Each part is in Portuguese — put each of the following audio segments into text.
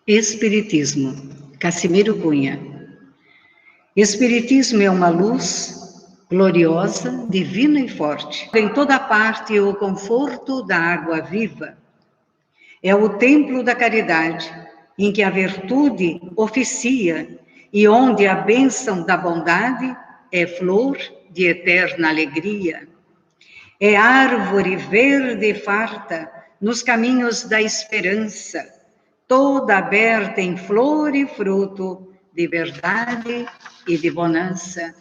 Espiritismo, Cassimiro Cunha. Espiritismo é uma luz gloriosa, divina e forte. Em toda parte o conforto da água viva. É o templo da caridade, em que a virtude oficia e onde a bênção da bondade é flor de eterna alegria. É árvore verde e farta nos caminhos da esperança, toda aberta em flor e fruto de verdade e de bonança.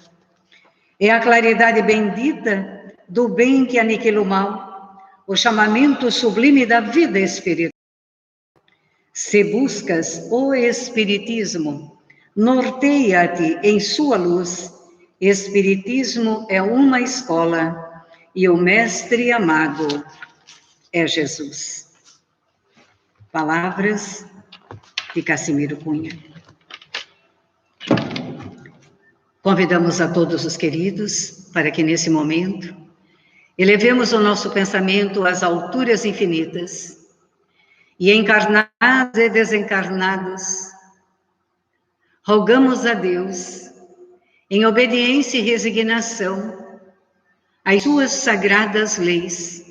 É a claridade bendita do bem que aniquila o mal, o chamamento sublime da vida espiritual. Se buscas o Espiritismo, norteia-te em sua luz. Espiritismo é uma escola e o mestre amado é Jesus. Palavras de Cassimiro Cunha. Convidamos a todos os queridos para que nesse momento elevemos o nosso pensamento às alturas infinitas e encarnados e desencarnados, rogamos a Deus, em obediência e resignação, às suas sagradas leis,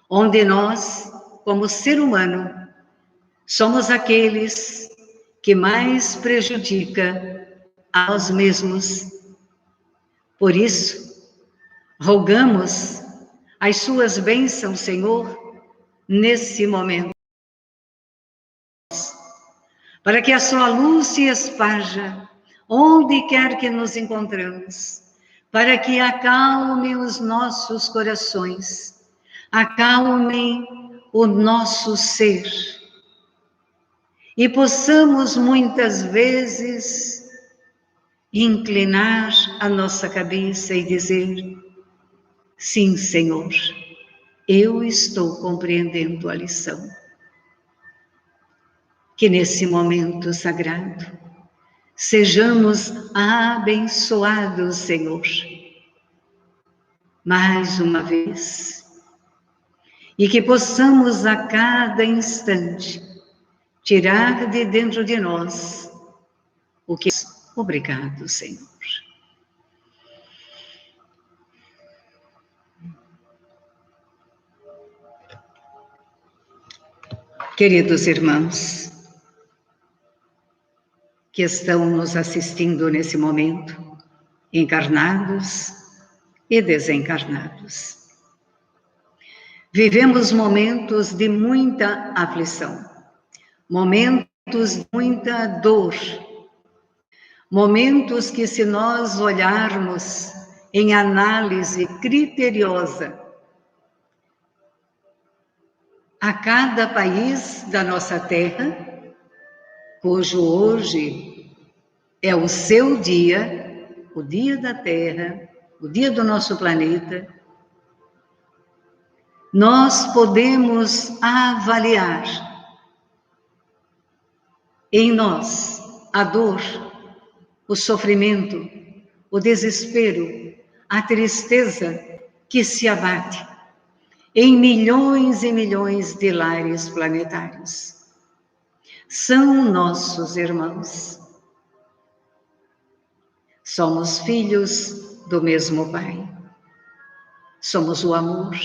onde nós, como ser humano, somos aqueles que mais prejudica a nós mesmos. Por isso, rogamos as suas bênçãos, Senhor, nesse momento, para que a sua luz se esparja onde quer que nos encontramos, para que acalme os nossos corações, acalme o nosso ser, e possamos muitas vezes inclinar a nossa cabeça e dizer: sim, Senhor, eu estou compreendendo a lição. Que nesse momento sagrado sejamos abençoados, Senhor, mais uma vez, e que possamos a cada instante tirar de dentro de nós o que é. Obrigado, Senhor. Queridos irmãos que estão nos assistindo nesse momento, encarnados e desencarnados, vivemos momentos de muita aflição, momentos de muita dor, momentos que, se nós olharmos em análise criteriosa a cada país da nossa terra, cujo hoje é o seu dia, o dia da Terra, o dia do nosso planeta, nós podemos avaliar em nós a dor, o sofrimento, o desespero, a tristeza que se abate em milhões e milhões de lares planetários. São nossos irmãos. Somos filhos do mesmo Pai. Somos o amor.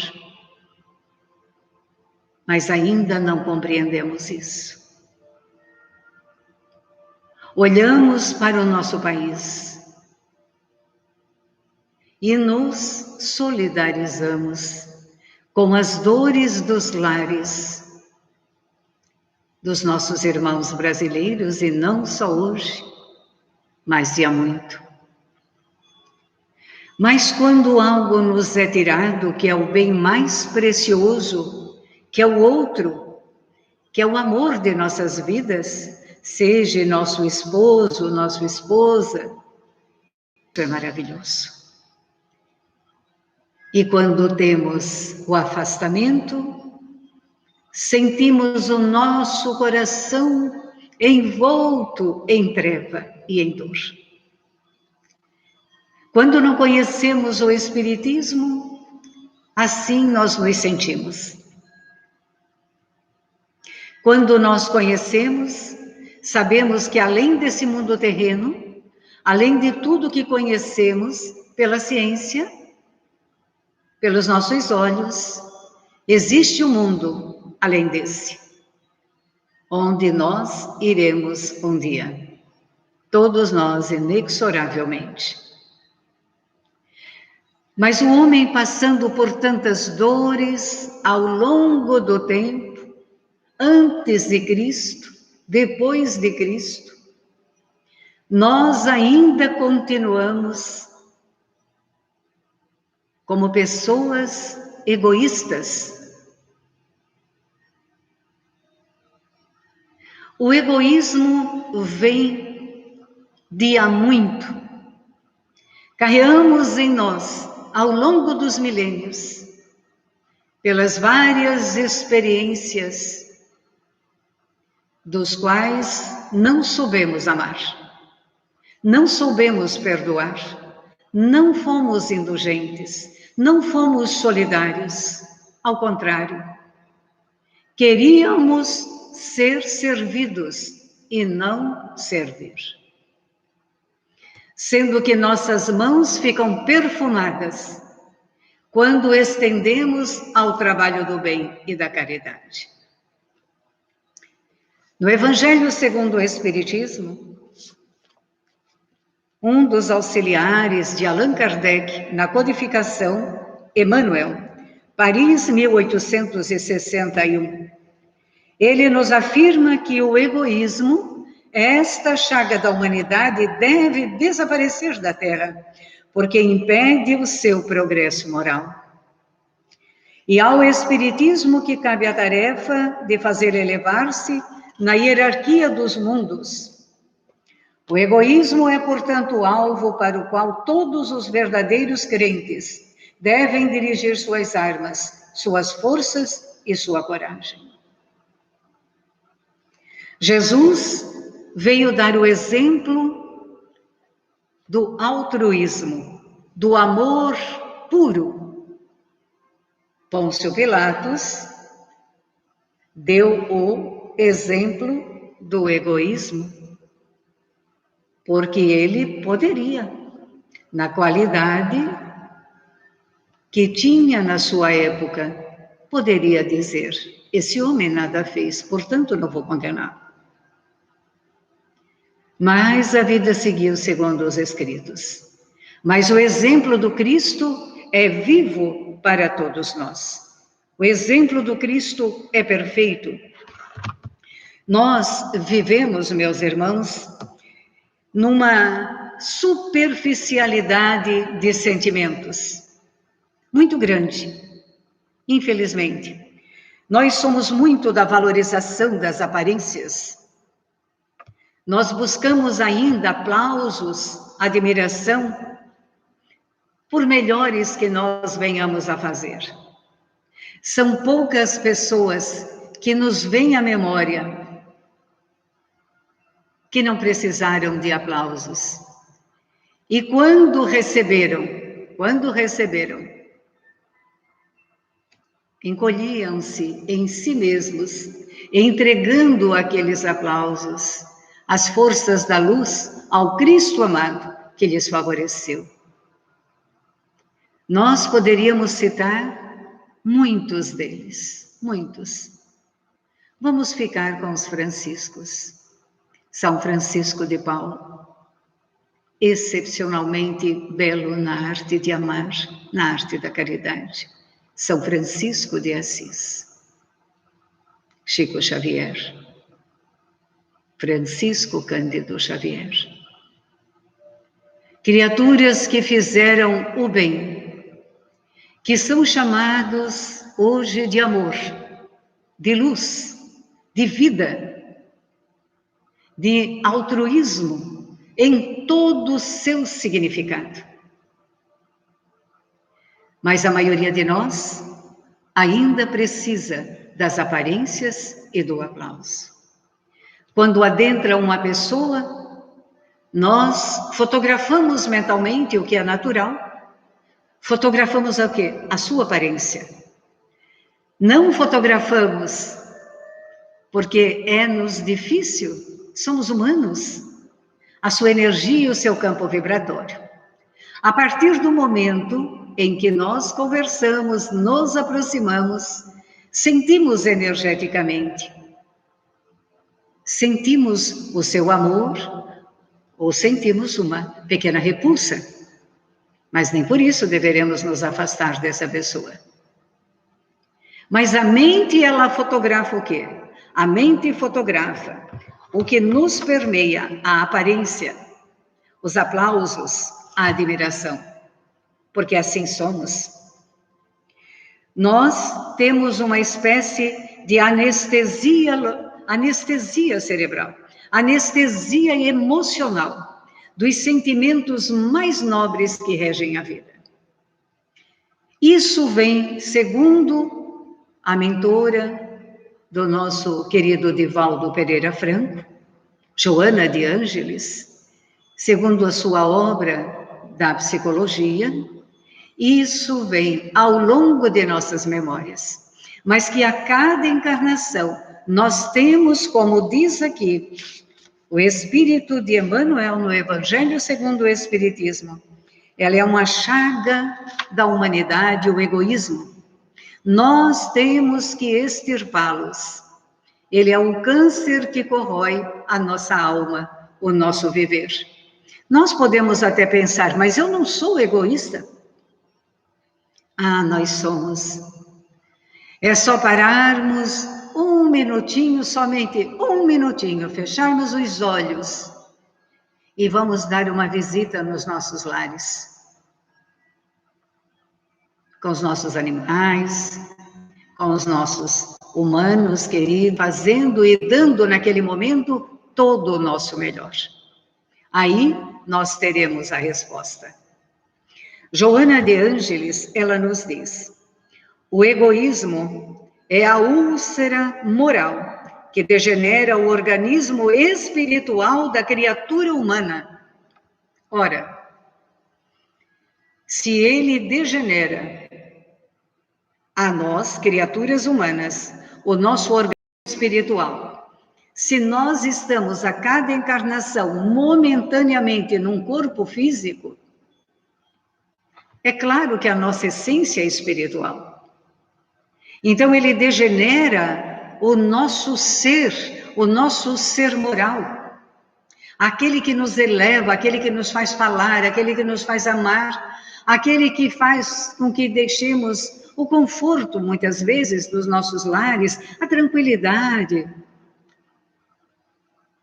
Mas ainda não compreendemos isso. Olhamos para o nosso país e nos solidarizamos com as dores dos lares dos nossos irmãos brasileiros, e não só hoje, mas de há muito. Mas quando algo nos é tirado, que é o bem mais precioso, que é o outro, que é o amor de nossas vidas, seja nosso esposo, nossa esposa, isso é maravilhoso. E quando temos o afastamento, sentimos o nosso coração envolto em treva e em dor. Quando não conhecemos o Espiritismo, assim nós nos sentimos. Quando nós conhecemos, sabemos que além desse mundo terreno, além de tudo que conhecemos pela ciência, pelos nossos olhos, existe um mundo além desse, onde nós iremos um dia, todos nós inexoravelmente. Mas o homem passando por tantas dores ao longo do tempo, antes de Cristo, depois de Cristo, nós ainda continuamos como pessoas egoístas. O egoísmo vem de há muito. Carregamos em nós, ao longo dos milênios, pelas várias experiências dos quais não soubemos amar, não soubemos perdoar, não fomos indulgentes, não fomos solidários. Ao contrário, queríamos ser servidos e não servir. Sendo que nossas mãos ficam perfumadas quando estendemos ao trabalho do bem e da caridade. No Evangelho segundo o Espiritismo, um dos auxiliares de Allan Kardec na codificação, Emmanuel, Paris, 1861, ele nos afirma que o egoísmo, esta chaga da humanidade, deve desaparecer da Terra, porque impede o seu progresso moral. E ao Espiritismo que cabe a tarefa de fazer elevar-se na hierarquia dos mundos. O egoísmo é, portanto, o alvo para o qual todos os verdadeiros crentes devem dirigir suas armas, suas forças e sua coragem. Jesus veio dar o exemplo do altruísmo, do amor puro. Pôncio Pilatos deu o exemplo do egoísmo, porque ele poderia, na qualidade que tinha na sua época, poderia dizer: esse homem nada fez, portanto não vou condenar. Mas a vida seguiu segundo os escritos. Mas o exemplo do Cristo é vivo para todos nós. O exemplo do Cristo é perfeito. Nós vivemos, meus irmãos, numa superficialidade de sentimentos muito grande, infelizmente. Nós somos muito da valorização das aparências. Nós buscamos ainda aplausos, admiração, por melhores que nós venhamos a fazer. São poucas pessoas que nos vêm à memória que não precisaram de aplausos. E quando receberam, encolhiam-se em si mesmos, entregando aqueles aplausos às forças da luz, ao Cristo amado que lhes favoreceu. Nós poderíamos citar muitos deles, muitos. Vamos ficar com os franciscos. São Francisco de Paulo, excepcionalmente belo na arte de amar, na arte da caridade. São Francisco de Assis, Chico Xavier, Francisco Cândido Xavier. Criaturas que fizeram o bem, que são chamados hoje de amor, de luz, de vida, de altruísmo em todo o seu significado. Mas a maioria de nós ainda precisa das aparências e do aplauso. Quando adentra uma pessoa, nós fotografamos mentalmente o que é natural. Fotografamos o quê? A sua aparência. Não fotografamos porque é-nos difícil somos humanos. A sua energia e o seu campo vibratório. A partir do momento em que nós conversamos, nos aproximamos, sentimos energeticamente. Sentimos o seu amor ou sentimos uma pequena repulsa. Mas nem por isso deveremos nos afastar dessa pessoa. Mas a mente, ela fotografa o quê? A mente fotografa o que nos permeia, a aparência, os aplausos, a admiração. Porque assim somos. Nós temos uma espécie de anestesia cerebral, anestesia emocional, dos sentimentos mais nobres que regem a vida. Isso vem, segundo a mentora do nosso querido Divaldo Pereira Franco, Joana de Ângeles, segundo a sua obra da psicologia, isso vem ao longo de nossas memórias, mas que a cada encarnação nós temos, como diz aqui, o Espírito de Emmanuel no Evangelho segundo o Espiritismo, ela é uma chaga da humanidade, o egoísmo. Nós temos que extirpá-los. Ele é um câncer que corrói a nossa alma, o nosso viver. Nós podemos até pensar, mas eu não sou egoísta. Ah, nós somos. É só pararmos um minutinho, somente um minutinho, fecharmos os olhos e vamos dar uma visita nos nossos lares. Com os nossos animais, com os nossos humanos queridos, fazendo e dando naquele momento todo o nosso melhor. Aí nós teremos a resposta. Joana de Ângeles, ela nos diz, o egoísmo é a úlcera moral que degenera o organismo espiritual da criatura humana. Ora, se ele degenera a nós, criaturas humanas, o nosso organismo espiritual, se nós estamos a cada encarnação momentaneamente num corpo físico, é claro que a nossa essência é espiritual. Então ele degenera o nosso ser moral, aquele que nos eleva, aquele que nos faz falar, aquele que nos faz amar, aquele que faz com que deixemos o conforto, muitas vezes, dos nossos lares, a tranquilidade,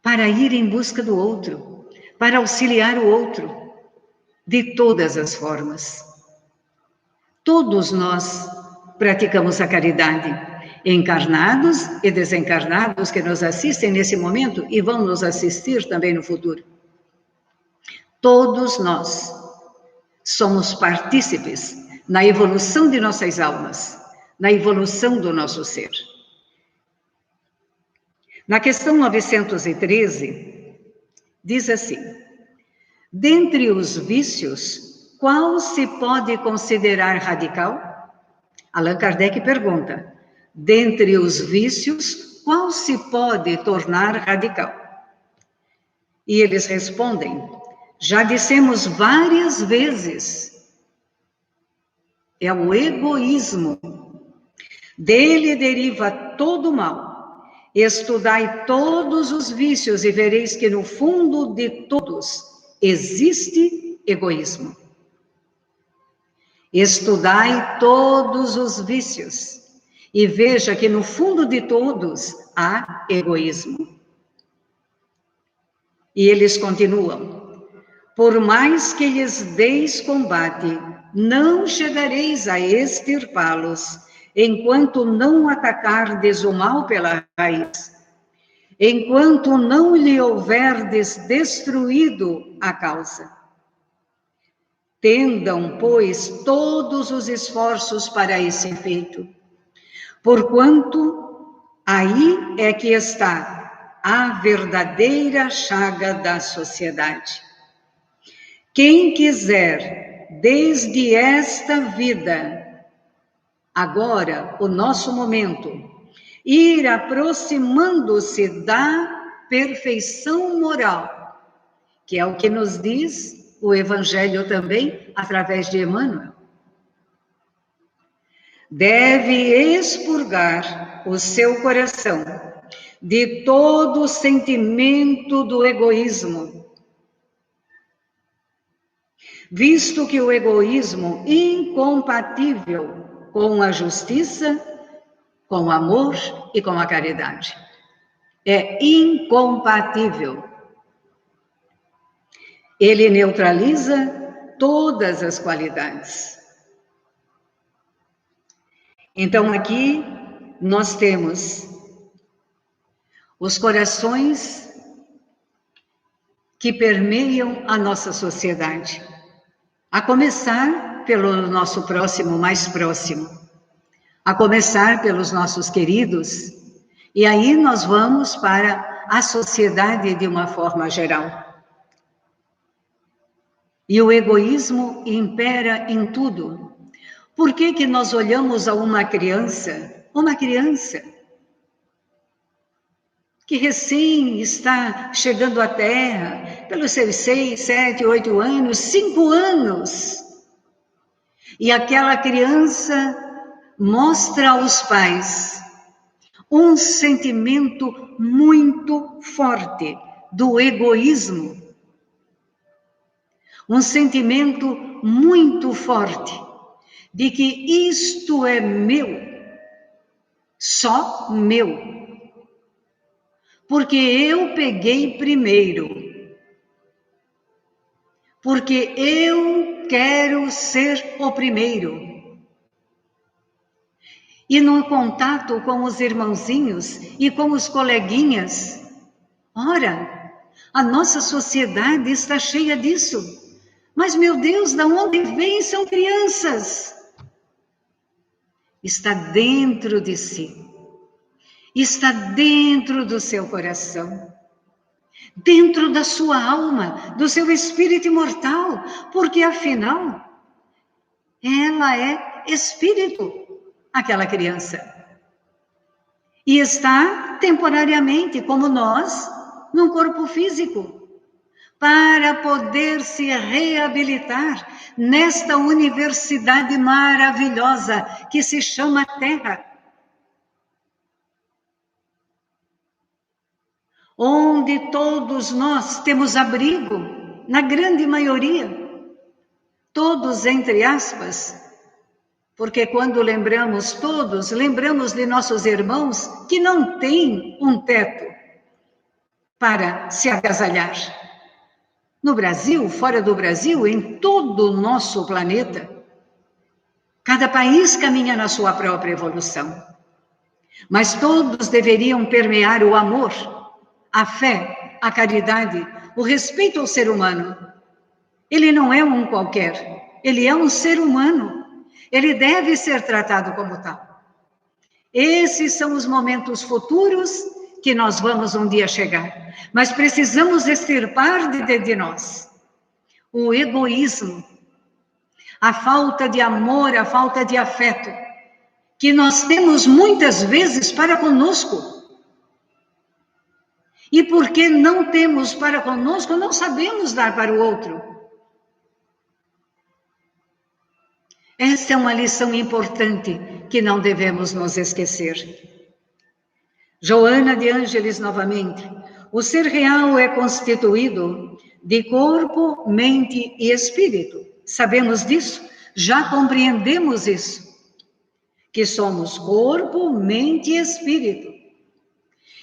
para ir em busca do outro, para auxiliar o outro, de todas as formas. Todos nós praticamos a caridade, encarnados e desencarnados que nos assistem nesse momento e vão nos assistir também no futuro. Todos nós somos partícipes na evolução de nossas almas, na evolução do nosso ser. Na questão 913, diz assim, dentre os vícios, qual se pode considerar radical? Allan Kardec pergunta, dentre os vícios, qual se pode tornar radical? E eles respondem, já dissemos várias vezes, é o egoísmo. Dele deriva todo o mal. Estudai todos os vícios e vereis que no fundo de todos existe egoísmo. Estudai todos os vícios e veja que no fundo de todos há egoísmo. E eles continuam, por mais que lhes deis combate, não chegareis a extirpá-los, enquanto não atacardes o mal pela raiz, enquanto não lhe houverdes destruído a causa. Tendam, pois, todos os esforços para esse efeito, porquanto aí é que está a verdadeira chaga da sociedade. Quem quiser, desde esta vida, agora, o nosso momento, ir aproximando-se da perfeição moral, que é o que nos diz o Evangelho também, através de Emmanuel. Deve expurgar o seu coração de todo o sentimento do egoísmo, visto que o egoísmo incompatível com a justiça, com o amor e com a caridade. É incompatível. Ele neutraliza todas as qualidades. Então, aqui nós temos os corações que permeiam a nossa sociedade, a começar pelo nosso próximo mais próximo, a começar pelos nossos queridos, e aí nós vamos para a sociedade de uma forma geral. E o egoísmo impera em tudo. Por que nós olhamos a uma criança que recém está chegando à Terra, pelos seus 6, 7, 8 anos, 5 anos, e aquela criança mostra aos pais um sentimento muito forte do egoísmo, um sentimento muito forte de que isto é meu, só meu, porque eu peguei primeiro, porque eu quero ser o primeiro. E no contato com os irmãozinhos e com os coleguinhas, ora, a nossa sociedade está cheia disso. Mas, meu Deus, de onde vêm? São crianças. Está dentro de si. Está dentro do seu coração. Dentro da sua alma, do seu espírito imortal. Porque, afinal, ela é espírito, aquela criança. E está temporariamente, como nós, num corpo físico, para poder se reabilitar nesta universidade maravilhosa que se chama Terra, onde todos nós temos abrigo, na grande maioria, todos entre aspas, porque quando lembramos todos, lembramos de nossos irmãos que não têm um teto para se agasalhar. No Brasil, fora do Brasil, em todo o nosso planeta, cada país caminha na sua própria evolução. Mas todos deveriam permear o amor, a fé, a caridade, o respeito ao ser humano. Ele não é um qualquer, ele é um ser humano. Ele deve ser tratado como tal. Esses são os momentos futuros que nós vamos um dia chegar. Mas precisamos extirpar de nós o egoísmo, a falta de amor, a falta de afeto, que nós temos muitas vezes para conosco. E porque não temos para conosco, não sabemos dar para o outro. Essa é uma lição importante que não devemos nos esquecer. Joana de Ângeles, novamente. O ser real é constituído de corpo, mente e espírito. Sabemos disso? Já compreendemos isso. Que somos corpo, mente e espírito.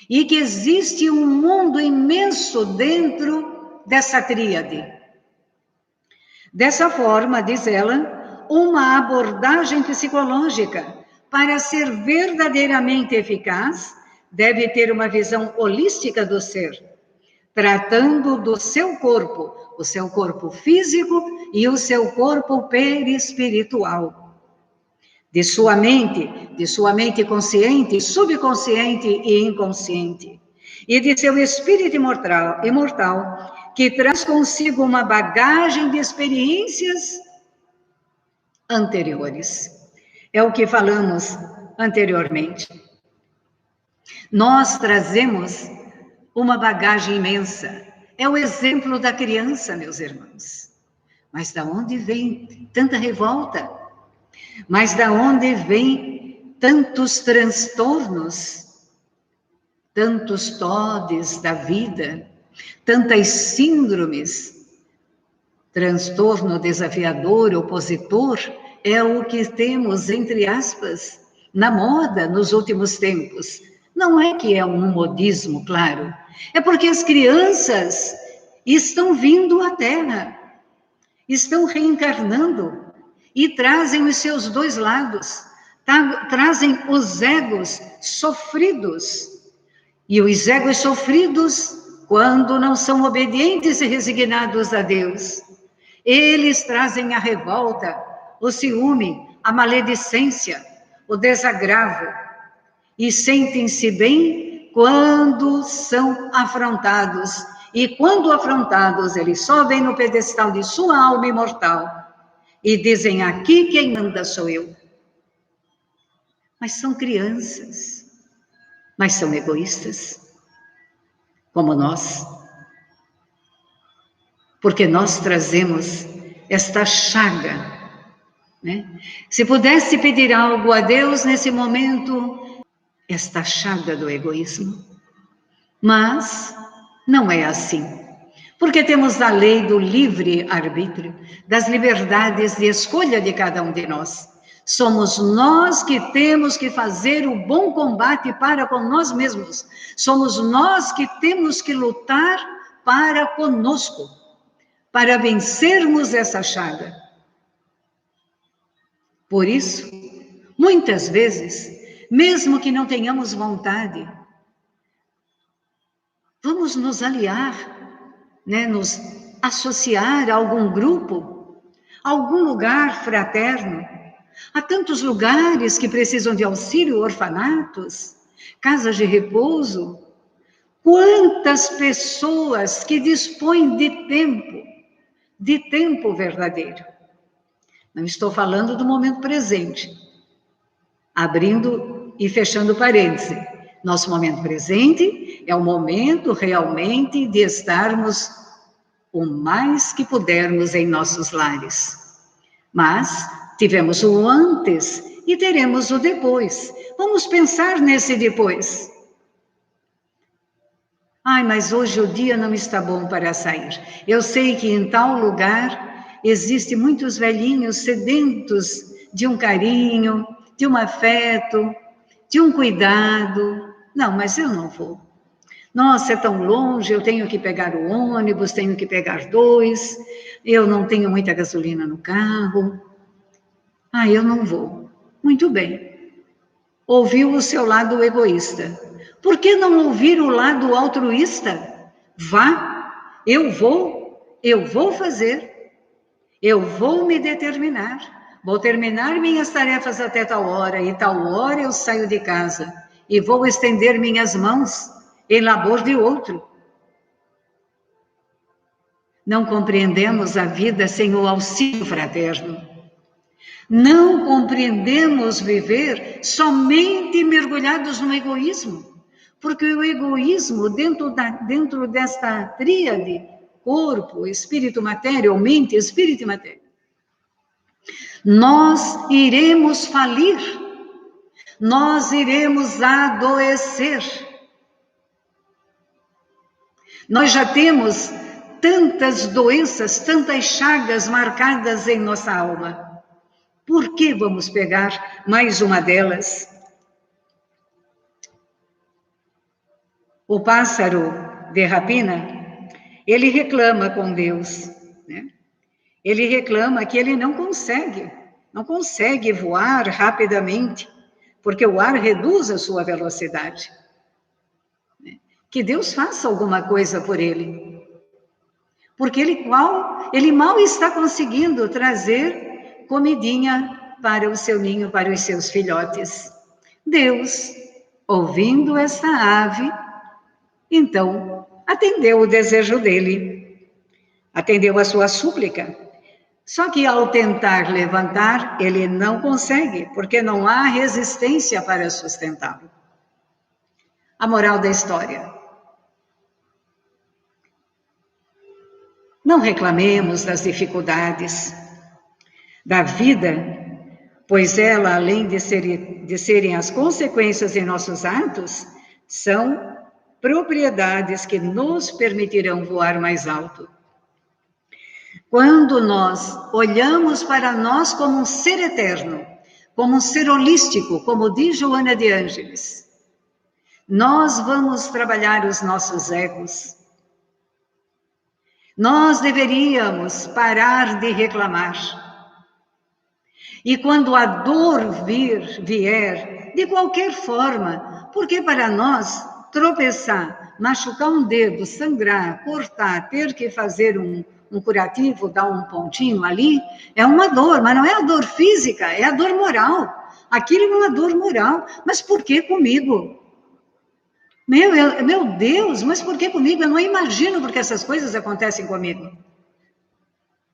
E que existe um mundo imenso dentro dessa tríade. Dessa forma, diz ela, uma abordagem psicológica, para ser verdadeiramente eficaz, deve ter uma visão holística do ser, tratando do seu corpo, o seu corpo físico e o seu corpo perispiritual, de sua mente consciente, subconsciente e inconsciente, e de seu espírito imortal, que traz consigo uma bagagem de experiências anteriores. É o que falamos anteriormente. Nós trazemos uma bagagem imensa. É o exemplo da criança, meus irmãos. Mas da onde vem tanta revolta? Mas da onde vem tantos transtornos? Tantos todes da vida? Tantas síndromes? Transtorno desafiador, opositor, é o que temos, entre aspas, na moda nos últimos tempos. Não é que é um modismo, claro. É porque as crianças estão vindo à Terra, estão reencarnando e trazem os seus dois lados, trazem os egos sofridos. E os egos sofridos, quando não são obedientes e resignados a Deus, eles trazem a revolta, o ciúme, a maledicência, o desagravo, e sentem-se bem quando são afrontados. E quando afrontados, eles sobem no pedestal de sua alma imortal e dizem: aqui quem manda sou eu. Mas são crianças, mas são egoístas, como nós. Porque nós trazemos esta chaga, né? Se pudesse pedir algo a Deus nesse momento, esta chaga do egoísmo. Mas não é assim. Porque temos a lei do livre-arbítrio, das liberdades de escolha de cada um de nós. Somos nós que temos que fazer o bom combate para com nós mesmos. Somos nós que temos que lutar para conosco, para vencermos essa chaga. Por isso, muitas vezes, mesmo que não tenhamos vontade, vamos nos aliar, né, nos associar a algum grupo, a algum lugar fraterno. Há tantos lugares que precisam de auxílio, orfanatos, casas de repouso. Quantas pessoas que dispõem de tempo verdadeiro. Não estou falando do momento presente, abrindo e fechando parênteses. Nosso momento presente é o momento realmente de estarmos o mais que pudermos em nossos lares. Mas tivemos o antes e teremos o depois. Vamos pensar nesse depois. Ai, mas hoje o dia não está bom para sair. Eu sei que em tal lugar existem muitos velhinhos sedentos de um carinho, de um afeto, de um cuidado. Não, mas eu não vou. Nossa, é tão longe, eu tenho que pegar o ônibus, tenho que pegar 2, eu não tenho muita gasolina no carro. Ah, eu não vou. Muito bem. Ouviu o seu lado egoísta. Por que não ouvir o lado altruísta? Vá, eu vou fazer, eu vou me determinar, vou terminar minhas tarefas até tal hora, e tal hora eu saio de casa, e vou estender minhas mãos em labor de outro. Não compreendemos a vida sem o auxílio fraterno. Não compreendemos viver somente mergulhados no egoísmo. Porque o egoísmo, dentro desta tríade, corpo, espírito, matéria, ou mente, espírito e matéria, nós iremos falir, nós iremos adoecer. Nós já temos tantas doenças, tantas chagas marcadas em nossa alma. Por que vamos pegar mais uma delas? O pássaro de rapina, ele reclama com Deus, né? Ele reclama que ele não consegue voar rapidamente, porque o ar reduz a sua velocidade. Que Deus faça alguma coisa por ele, porque ele mal está conseguindo trazer comidinha para o seu ninho, para os seus filhotes. Deus, ouvindo essa ave, então atendeu o desejo dele, atendeu a sua súplica. Só que ao tentar levantar, ele não consegue, porque não há resistência para sustentá-lo. A moral da história: Não reclamemos das dificuldades da vida, pois ela, além de serem as consequências de nossos atos, são propriedades que nos permitirão voar mais alto. Quando nós olhamos para nós como um ser eterno, como um ser holístico, como diz Joana de Ângeles, nós vamos trabalhar os nossos egos. Nós deveríamos parar de reclamar. E quando a dor vier, de qualquer forma, porque para nós tropeçar, machucar um dedo, sangrar, cortar, ter que fazer um curativo, dar um pontinho ali, é uma dor, mas não é a dor física, é a dor moral. Aquilo é uma dor moral. Mas por que comigo? Meu Deus, mas por que comigo? Eu não imagino porque essas coisas acontecem comigo.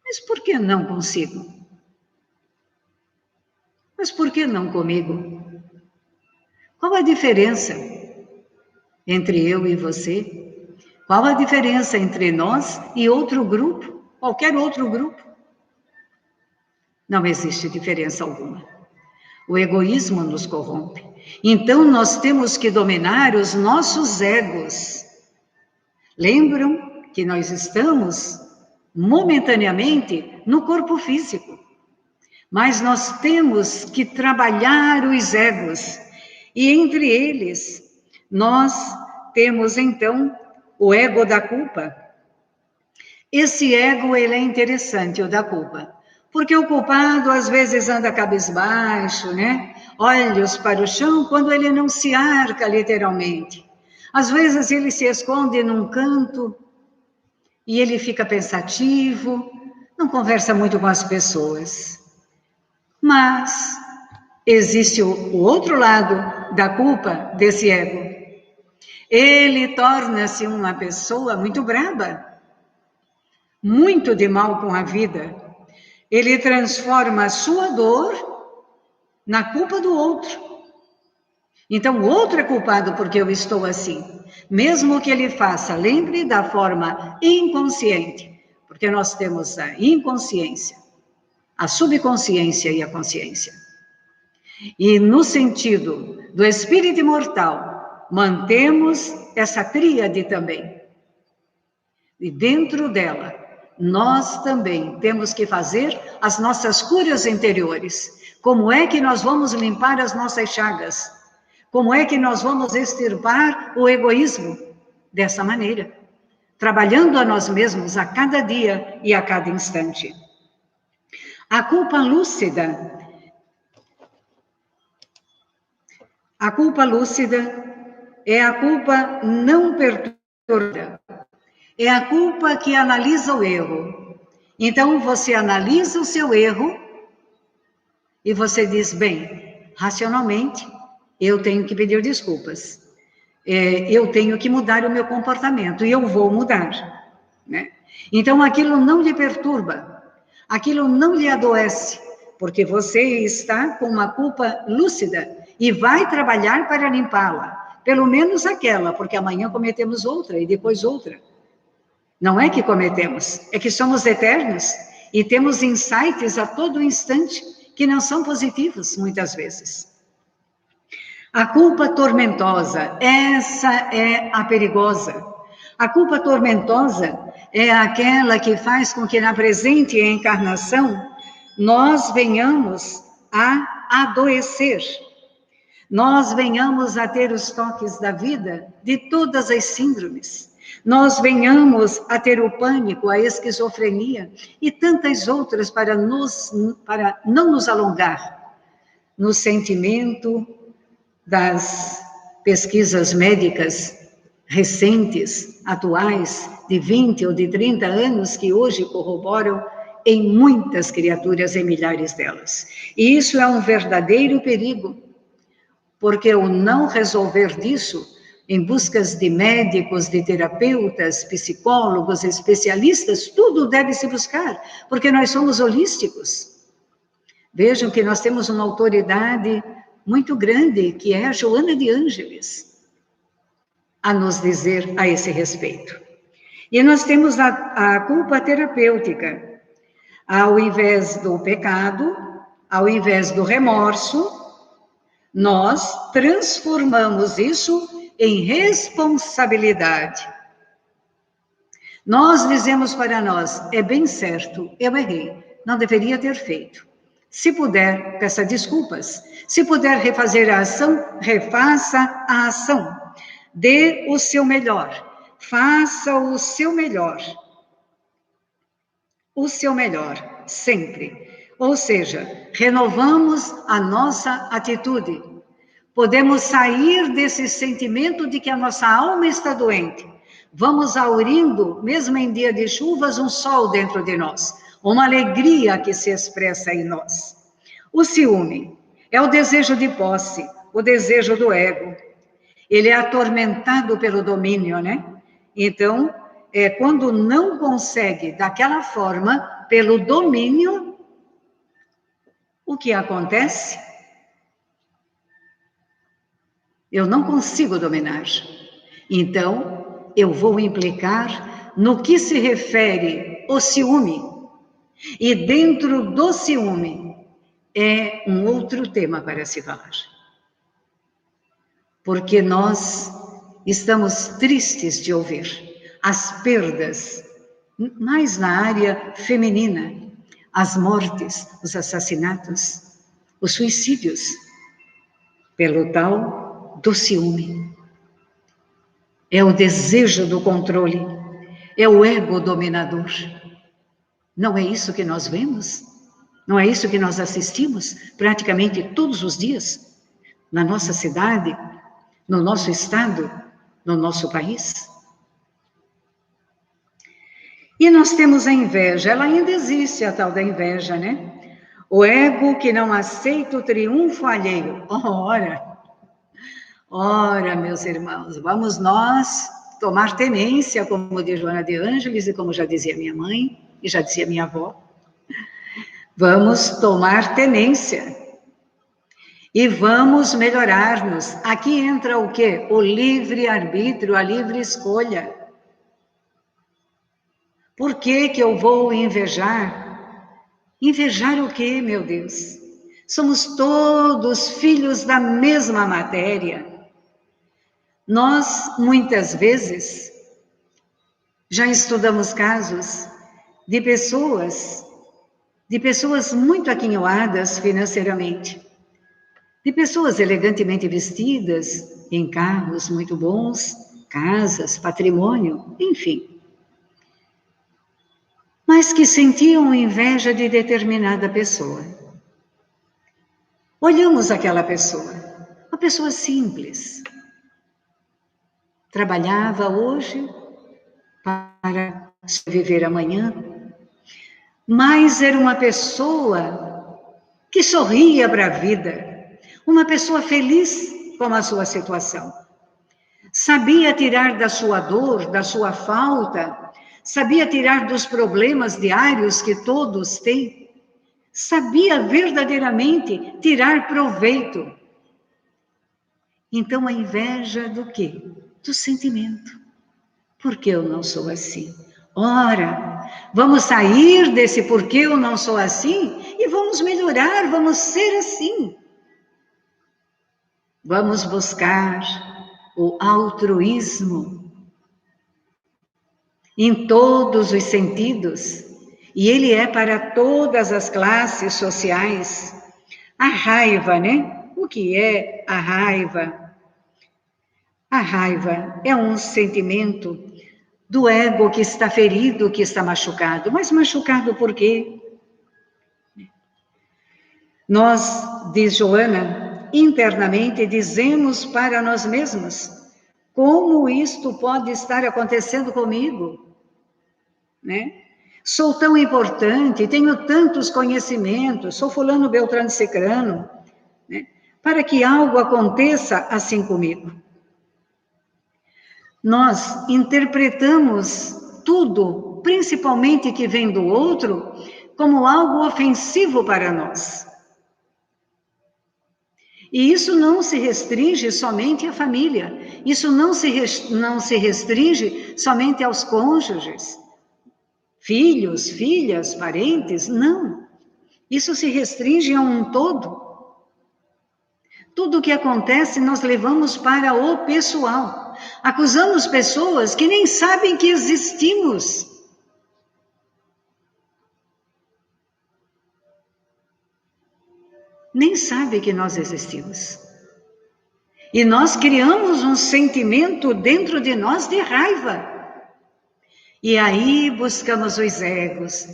Mas por que não consigo? Mas por que não comigo? Qual a diferença entre eu e você? Qual a diferença entre nós e outro grupo? Qualquer outro grupo? Não existe diferença alguma. O egoísmo nos corrompe. Então, nós temos que dominar os nossos egos. Lembram que nós estamos momentaneamente no corpo físico. Mas nós temos que trabalhar os egos. E entre eles, nós temos então o ego da culpa. Esse ego, ele é interessante, o da culpa. Porque o culpado às vezes anda cabisbaixo, né? Olhos para o chão quando ele não se arca literalmente. Às vezes ele se esconde num canto e ele fica pensativo, não conversa muito com as pessoas. Mas existe o outro lado da culpa desse ego. Ele torna-se uma pessoa muito braba, muito de mal com a vida. Ele transforma a sua dor na culpa do outro. Então, o outro é culpado porque eu estou assim. Mesmo que ele faça, lembre, da forma inconsciente, porque nós temos a inconsciência, a subconsciência e a consciência. E no sentido do espírito imortal, mantemos essa tríade também. E dentro dela, nós também temos que fazer as nossas curas interiores. Como é que nós vamos limpar as nossas chagas? Como é que nós vamos extirpar o egoísmo? Dessa maneira, trabalhando a nós mesmos a cada dia e a cada instante. A culpa lúcida. A culpa lúcida é a culpa não perturbada. É a culpa que analisa o erro. Então, você analisa o seu erro e você diz, bem, racionalmente, eu tenho que pedir desculpas. Eu tenho que mudar o meu comportamento e eu vou mudar. Né? Então, aquilo não lhe perturba, aquilo não lhe adoece, porque você está com uma culpa lúcida e vai trabalhar para limpá-la. Pelo menos aquela, porque amanhã cometemos outra e depois outra. Não é que cometemos, é que somos eternos e temos insights a todo instante que não são positivos, muitas vezes. A culpa tormentosa, essa é a perigosa. A culpa tormentosa é aquela que faz com que na presente encarnação nós venhamos a adoecer. Nós venhamos a ter os toques da vida de todas as síndromes. Nós venhamos a ter o pânico, a esquizofrenia e tantas outras para não nos alongar no sentimento das pesquisas médicas recentes, atuais, de 20 ou de 30 anos, que hoje corroboram em muitas criaturas, em milhares delas. E isso é um verdadeiro perigo, porque o não resolver disso, em buscas de médicos, de terapeutas, psicólogos, especialistas, tudo deve se buscar, porque nós somos holísticos. Vejam que nós temos uma autoridade muito grande, que é a Joana de Ângeles, a nos dizer a esse respeito. E nós temos a culpa terapêutica. Ao invés do pecado, ao invés do remorso, nós transformamos isso em responsabilidade. Nós dizemos para nós, é bem certo, eu errei, não deveria ter feito. Se puder, peça desculpas. Se puder refazer a ação, refaça a ação. Dê o seu melhor. Faça o seu melhor. O seu melhor, sempre. Ou seja, renovamos a nossa atitude. Podemos sair desse sentimento de que a nossa alma está doente. Vamos aurindo, mesmo em dia de chuvas, um sol dentro de nós. Uma alegria que se expressa em nós. O ciúme é o desejo de posse, o desejo do ego. Ele é atormentado pelo domínio, né? Então, quando não consegue daquela forma, pelo domínio, o que acontece? Eu não consigo dominar. Então, eu vou implicar no que se refere ao ciúme. E dentro do ciúme é um outro tema para se falar. Porque nós estamos tristes de ouvir as perdas, mais na área feminina, as mortes, os assassinatos, os suicídios, pelo tal do ciúme. É o desejo do controle, é o ego dominador. Não é isso que nós vemos? Não é isso que nós assistimos praticamente todos os dias na nossa cidade, no nosso estado, no nosso país? E nós temos a inveja, ela ainda existe, a tal da inveja, né? O ego que não aceita o triunfo alheio. Ora, meus irmãos, vamos nós tomar tenência, como diz Joana de Ângeles e como já dizia minha mãe e já dizia minha avó. Vamos tomar tenência e vamos melhorar-nos. Aqui entra o quê? O livre-arbítrio, a livre escolha. Por que que eu vou invejar? Invejar o quê, meu Deus? Somos todos filhos da mesma matéria. Nós, muitas vezes, já estudamos casos de pessoas muito aquinhoadas financeiramente, de pessoas elegantemente vestidas, em carros muito bons, casas, patrimônio, enfim. Mas que sentiam inveja de determinada pessoa. Olhamos aquela pessoa, uma pessoa simples. Trabalhava hoje para sobreviver amanhã, mas era uma pessoa que sorria para a vida, uma pessoa feliz com a sua situação. Sabia tirar da sua dor, da sua falta, sabia tirar dos problemas diários que todos têm, sabia verdadeiramente tirar proveito. Então a inveja do quê? Do sentimento. Por que eu não sou assim? Ora, vamos sair desse porque eu não sou assim e vamos melhorar, vamos ser assim. Vamos buscar o altruísmo em todos os sentidos, e ele é para todas as classes sociais. A raiva, né? O que é a raiva? A raiva é um sentimento do ego que está ferido, que está machucado. Mas machucado por quê? Nós, diz Joana, internamente dizemos para nós mesmos, como isto pode estar acontecendo comigo? Né? Sou tão importante, tenho tantos conhecimentos, sou fulano, beltrano, cicrano, né? Para que algo aconteça assim comigo. Nós interpretamos tudo, principalmente que vem do outro, como algo ofensivo para nós. E isso não se restringe somente à família, isso não se restringe somente aos cônjuges, filhos, filhas, parentes, não. Isso se restringe a um todo. Tudo o que acontece nós levamos para o pessoal. Acusamos pessoas que nem sabem que existimos. Nem sabem que nós existimos. E nós criamos um sentimento dentro de nós de raiva. E aí buscamos os egos,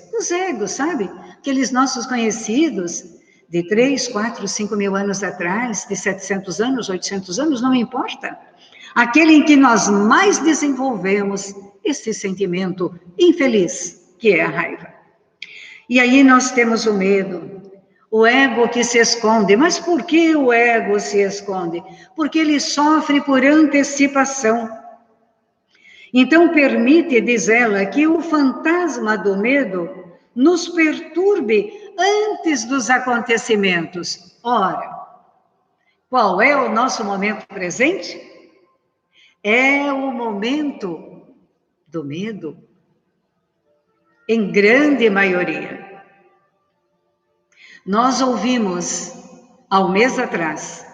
sabe? Aqueles nossos conhecidos de 3, 4, 5 mil anos atrás, de 700 anos, 800 anos, não importa. Aquele em que nós mais desenvolvemos esse sentimento infeliz, que é a raiva. E aí nós temos o medo, o ego que se esconde. Mas por que o ego se esconde? Porque ele sofre por antecipação. Então permite, diz ela, que o fantasma do medo nos perturbe antes dos acontecimentos. Ora, qual é o nosso momento presente? É o momento do medo, em grande maioria. Nós ouvimos, há um mês atrás,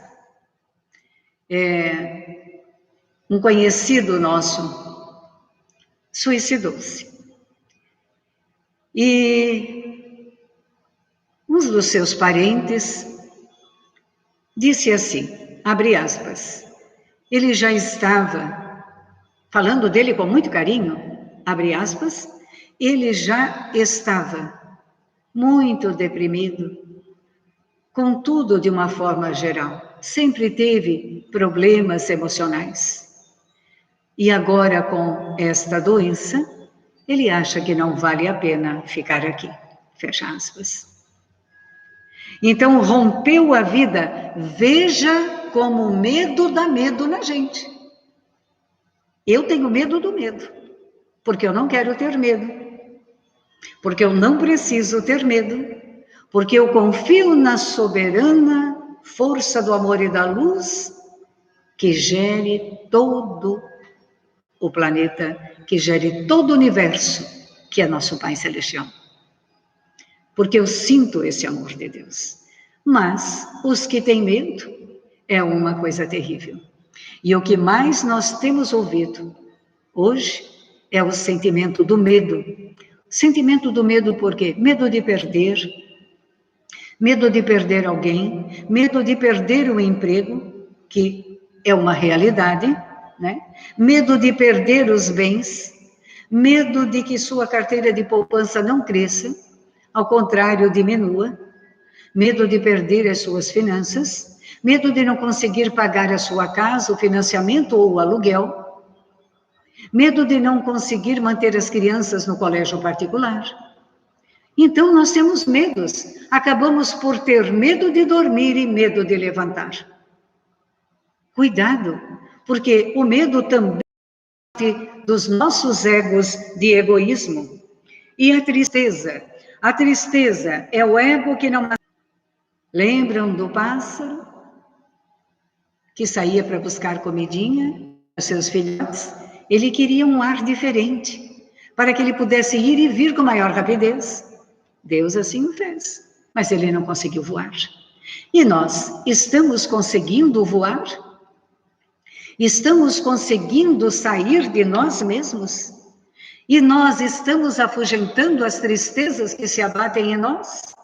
um conhecido nosso suicidou-se. E um dos seus parentes disse assim, abre aspas, ele já estava, falando dele com muito carinho, abre aspas, ele já estava muito deprimido, contudo, de uma forma geral, sempre teve problemas emocionais. E agora, com esta doença, ele acha que não vale a pena ficar aqui. Fecha aspas. Então, rompeu a vida. Veja como o medo dá medo na gente. Eu tenho medo do medo, porque eu não quero ter medo, porque eu não preciso ter medo, porque eu confio na soberana força do amor e da luz que gere todo o planeta, que gere todo o universo, que é nosso Pai Celestial. Porque eu sinto esse amor de Deus. Mas os que têm medo é uma coisa terrível. E o que mais nós temos ouvido hoje é o sentimento do medo. Sentimento do medo por quê? Medo de perder alguém, medo de perder o emprego, que é uma realidade, né? Medo de perder os bens, medo de que sua carteira de poupança não cresça, ao contrário, diminua, medo de perder as suas finanças, medo de não conseguir pagar a sua casa, o financiamento ou o aluguel, medo de não conseguir manter as crianças no colégio particular. Então nós temos medos, acabamos por ter medo de dormir e medo de levantar. Cuidado, porque o medo também é parte dos nossos egos de egoísmo. E a tristeza é o ego que não... Lembram do pássaro que saía para buscar comidinha aos seus filhotes? Ele queria um ar diferente, para que ele pudesse ir e vir com maior rapidez. Deus assim o fez, mas ele não conseguiu voar. E nós estamos conseguindo voar? Estamos conseguindo sair de nós mesmos? E nós estamos afugentando as tristezas que se abatem em nós?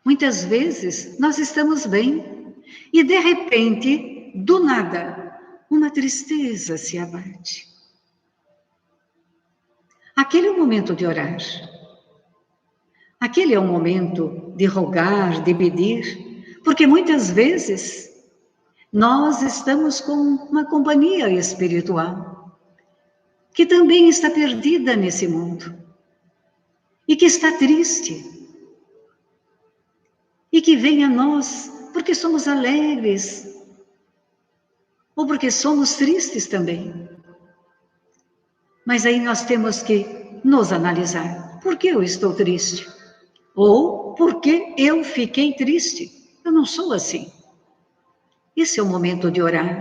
Muitas vezes nós estamos bem e de repente, do nada, uma tristeza se abate. Aquele é o momento de orar. Aquele é o momento de rogar, de pedir, porque muitas vezes nós estamos com uma companhia espiritual que também está perdida nesse mundo e que está triste e que vem a nós porque somos alegres ou porque somos tristes também. Mas aí nós temos que nos analisar. Por que eu estou triste? Ou porque eu fiquei triste. Eu não sou assim. Esse é o momento de orar,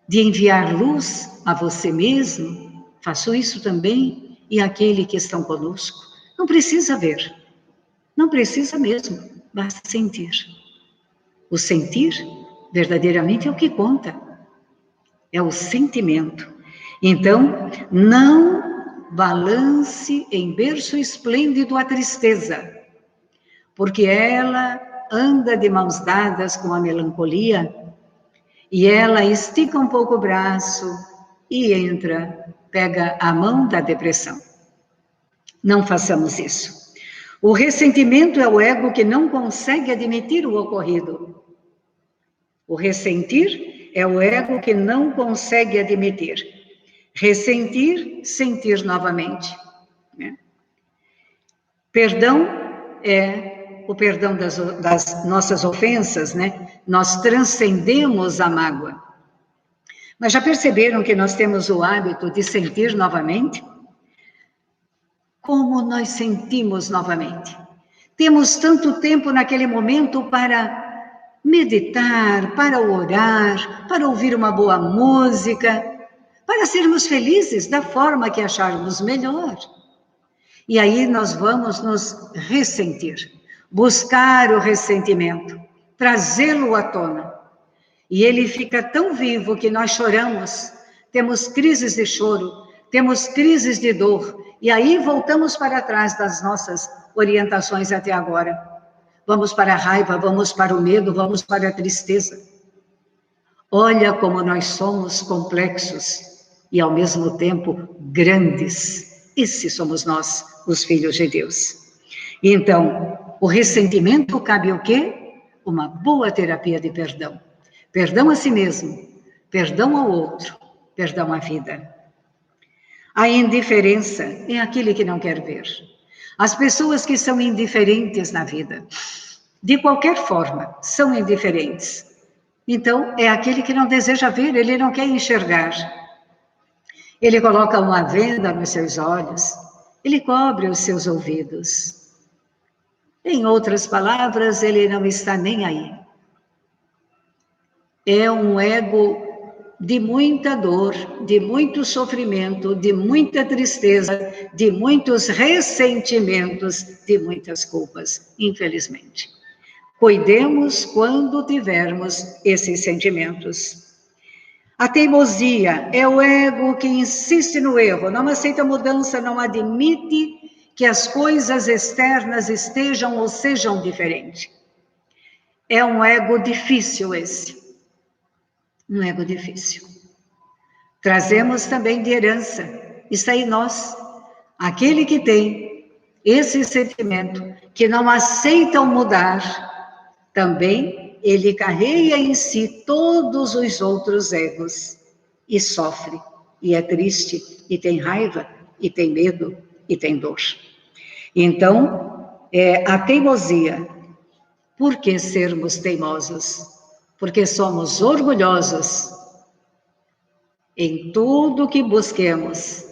de enviar luz a você mesmo. Faço isso também e àquele que estão conosco. Não precisa ver, não precisa mesmo, basta sentir. O sentir verdadeiramente é o que conta, é o sentimento. Então, não balance em berço esplêndido a tristeza, porque ela anda de mãos dadas com a melancolia e ela estica um pouco o braço e entra, pega a mão da depressão. Não façamos isso. O ressentimento é o ego que não consegue admitir o ocorrido. O ressentir é o ego que não consegue admitir. Ressentir, sentir novamente. Né? Perdão é o perdão das nossas ofensas, né? Nós transcendemos a mágoa. Mas já perceberam que nós temos o hábito de sentir novamente? Como nós sentimos novamente? Temos tanto tempo naquele momento para meditar, para orar, para ouvir uma boa música, para sermos felizes da forma que acharmos melhor. E aí nós vamos nos ressentir, buscar o ressentimento, trazê-lo à tona. E ele fica tão vivo que nós choramos, temos crises de choro, temos crises de dor, e aí voltamos para trás das nossas orientações até agora. Vamos para a raiva, vamos para o medo, vamos para a tristeza. Olha como nós somos complexos e ao mesmo tempo grandes. Esses somos nós, os filhos de Deus. Então, o ressentimento cabe o quê? Uma boa terapia de perdão. Perdão a si mesmo, perdão ao outro, perdão à vida. A indiferença é aquele que não quer ver. As pessoas que são indiferentes na vida, de qualquer forma, são indiferentes. Então, é aquele que não deseja ver, ele não quer enxergar. Ele coloca uma venda nos seus olhos, ele cobre os seus ouvidos. Em outras palavras, ele não está nem aí. É um ego de muita dor, de muito sofrimento, de muita tristeza, de muitos ressentimentos, de muitas culpas, infelizmente. Cuidemos quando tivermos esses sentimentos. A teimosia é o ego que insiste no erro, não aceita mudança, não admite que as coisas externas estejam ou sejam diferentes. É um ego difícil esse. Um ego difícil. Trazemos também de herança, está em nós, aquele que tem esse sentimento, que não aceita mudar, também ele carrega em si todos os outros egos, e sofre, e é triste, e tem raiva, e tem medo, e tem dor. Então, a teimosia, por que sermos teimosos? Porque somos orgulhosos em tudo que busquemos.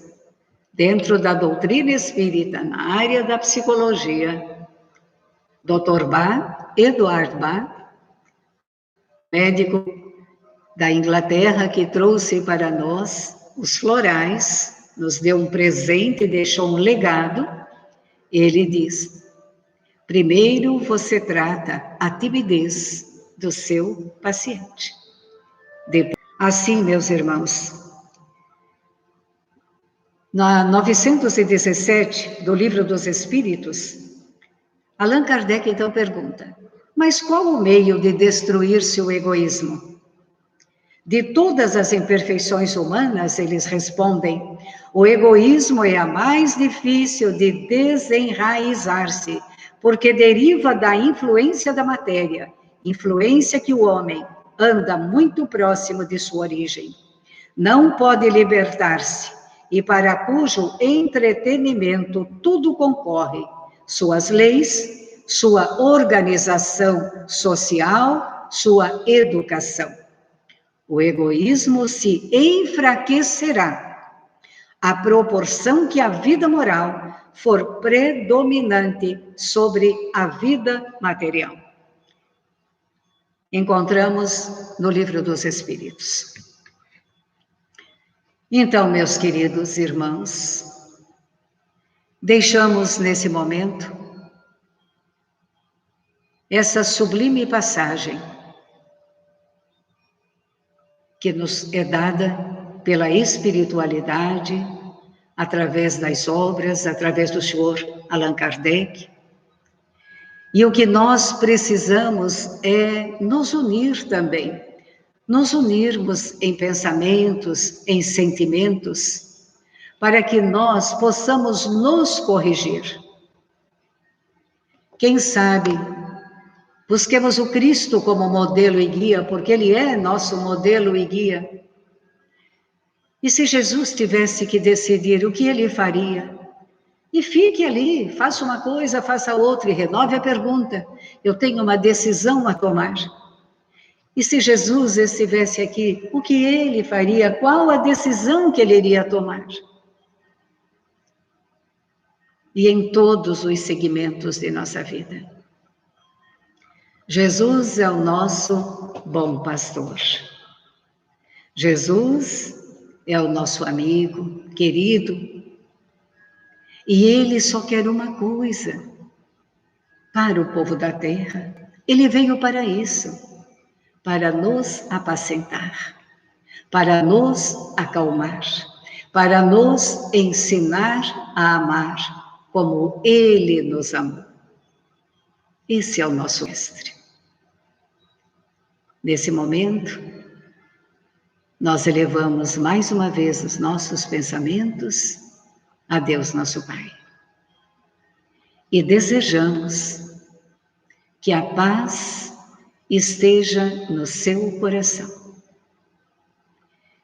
Dentro da doutrina espírita, na área da psicologia, Dr. Bach, Edward Bach, médico da Inglaterra que trouxe para nós os florais, nos deu um presente e deixou um legado, ele diz: primeiro você trata a timidez do seu paciente. Assim, meus irmãos, na 917 do Livro dos Espíritos, Allan Kardec então pergunta: mas qual o meio de destruir-se o egoísmo? De todas as imperfeições humanas, eles respondem: o egoísmo é a mais difícil de desenraizar-se, porque deriva da influência da matéria, influência que o homem anda muito próximo de sua origem. Não pode libertar-se, e para cujo entretenimento tudo concorre, suas leis, sua organização social, sua educação. O egoísmo se enfraquecerá à proporção que a vida moral for predominante sobre a vida material. Encontramos no Livro dos Espíritos. Então, meus queridos irmãos, deixamos nesse momento essa sublime passagem que nos é dada pela espiritualidade, através das obras, através do senhor Allan Kardec. E o que nós precisamos é nos unir também, nos unirmos em pensamentos, em sentimentos, para que nós possamos nos corrigir. Quem sabe, busquemos o Cristo como modelo e guia, porque Ele é nosso modelo e guia. E se Jesus tivesse que decidir o que Ele faria? E fique ali, faça uma coisa, faça outra e renove a pergunta. Eu tenho uma decisão a tomar. E se Jesus estivesse aqui, o que Ele faria? Qual a decisão que Ele iria tomar? E em todos os segmentos de nossa vida. Jesus é o nosso bom pastor. Jesus é o nosso amigo, querido. E Ele só quer uma coisa para o povo da terra. Ele veio para isso, para nos apacentar, para nos acalmar, para nos ensinar a amar como Ele nos amou. Esse é o nosso mestre. Nesse momento, nós elevamos mais uma vez os nossos pensamentos a Deus nosso Pai. E desejamos que a paz esteja no seu coração.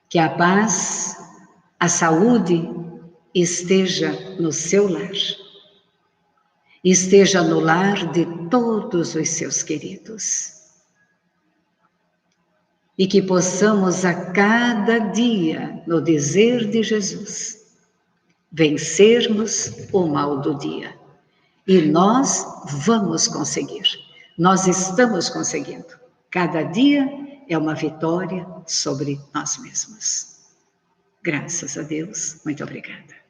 Que a paz, a saúde esteja no seu lar. Esteja no lar de todos os seus queridos. E que possamos a cada dia, no dizer de Jesus, vencermos o mal do dia. E nós vamos conseguir. Nós estamos conseguindo. Cada dia é uma vitória sobre nós mesmos. Graças a Deus. Muito obrigada.